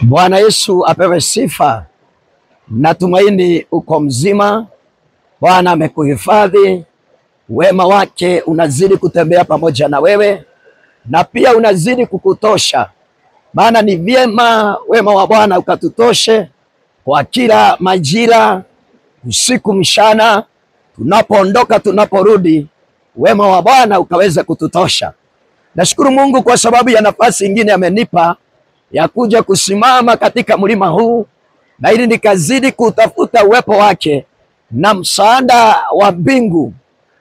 Bwana Yesu apewe sifa. Natumaini uko mzima. Bwana amekuhifadhi, wema wake unazidi kutembea pamoja na wewe, na pia unazidi kukutosha. Maana ni vyema wema wa Bwana ukatutoshe kwa kila majira, usiku mchana, tunapoondoka tunaporudi, wema wa Bwana ukaweza kututosha. Nashukuru Mungu kwa sababu ya nafasi nyingine amenipa ya kuja kusimama katika mlima huu, na ili nikazidi kutafuta uwepo wake na msaada wa mbingu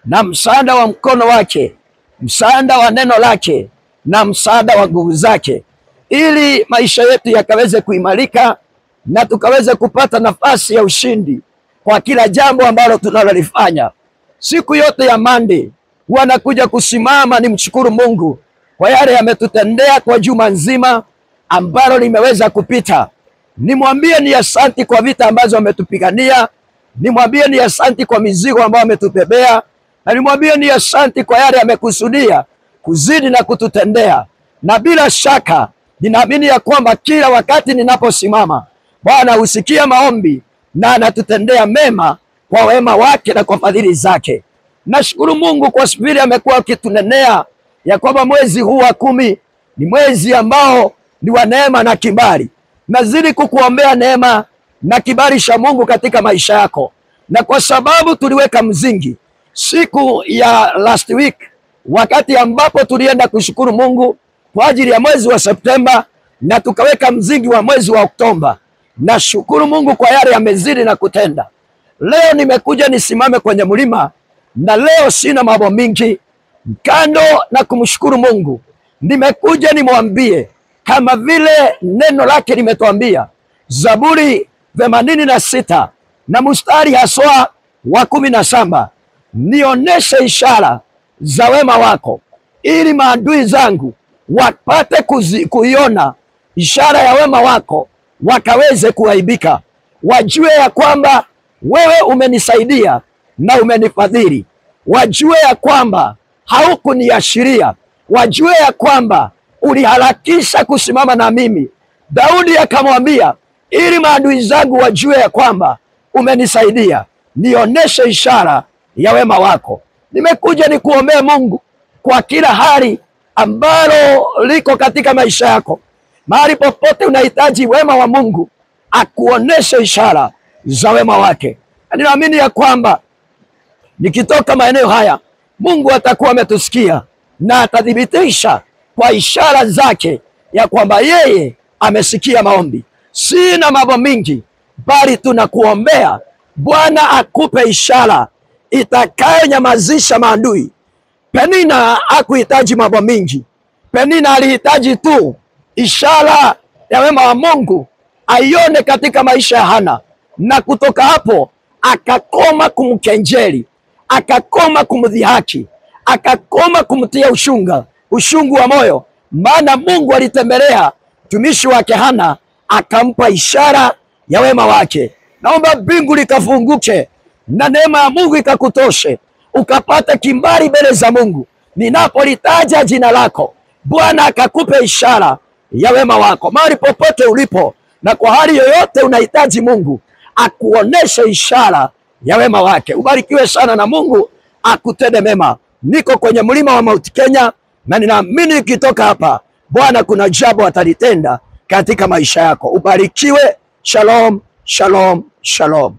na msaada wa mkono wake, msaada wa neno lake na msaada wa nguvu zake, ili maisha yetu yakaweze kuimarika na tukaweze kupata nafasi ya ushindi kwa kila jambo ambalo tunalolifanya. Siku yote ya Monday huwa nakuja kusimama nimshukuru Mungu kwa yale yametutendea kwa juma nzima ambalo limeweza kupita. Nimwambie ni asante kwa vita ambazo ametupigania, nimwambie ni asante kwa mizigo ambayo ametubebea, na nimwambie ni asante kwa yale amekusudia kuzidi na kututendea. Na bila shaka ninaamini ya kwamba kila wakati ninaposimama, Bwana husikia maombi na anatutendea mema kwa wema wake na kwa fadhili zake. Nashukuru Mungu kwa sababu amekuwa akitunenea ya kwamba mwezi huu wa 10 ni mwezi ambao ni wa neema na kibali. Nazidi kukuombea neema na kibali cha Mungu katika maisha yako. Na kwa sababu tuliweka mzingi siku ya last week, wakati ambapo tulienda kushukuru Mungu kwa ajili ya mwezi wa Septemba, na tukaweka mzingi wa mwezi wa Oktoba. Nashukuru Mungu kwa yale amezidi na kutenda. Leo nimekuja nisimame kwenye mlima, na leo sina mambo mingi kando na kumshukuru Mungu. Nimekuja nimwambie kama vile neno lake limetuambia, Zaburi 86 na mstari haswa wa 17, nioneshe ishara za wema wako, ili maadui zangu wapate kuiona ishara ya wema wako, wakaweze kuaibika. Wajue ya kwamba wewe umenisaidia na umenifadhili. Wajue ya kwamba haukuniashiria. Wajue ya kwamba uliharakisha kusimama na mimi. Daudi akamwambia, ili maadui zangu wajue ya kwamba umenisaidia, nioneshe ishara ya wema wako. Nimekuja nikuombea Mungu kwa kila hali ambalo liko katika maisha yako. Mahali popote unahitaji wema wa Mungu akuoneshe ishara za wema wake. Ninaamini ya kwamba nikitoka maeneo haya, Mungu atakuwa ametusikia na atadhibitisha kwa ishara zake ya kwamba yeye amesikia maombi. Sina mambo mingi, bali tunakuombea Bwana akupe ishara itakayonyamazisha maadui. Penina hakuhitaji mambo mingi. Penina alihitaji tu ishara ya wema wa Mungu aione katika maisha ya Hana, na kutoka hapo akakoma kumkenjeli, akakoma kumdhihaki, akakoma kumtia ushungu wa moyo. Maana Mungu alitembelea mtumishi wake Hana, akampa ishara ya wema wake. Naomba mbingu likafunguke na neema ya Mungu ikakutoshe, ukapata kimbali mbele za Mungu. Ninapolitaja jina lako, Bwana akakupe ishara ya wema wako mahali popote ulipo, na kwa hali yoyote unahitaji Mungu akuoneshe ishara ya wema wake. Ubarikiwe sana na Mungu akutende mema. Niko kwenye mlima wa Mount Kenya, na ninaamini nikitoka hapa Bwana kuna jambo atalitenda katika maisha yako. Ubarikiwe. Shalom, shalom, shalom.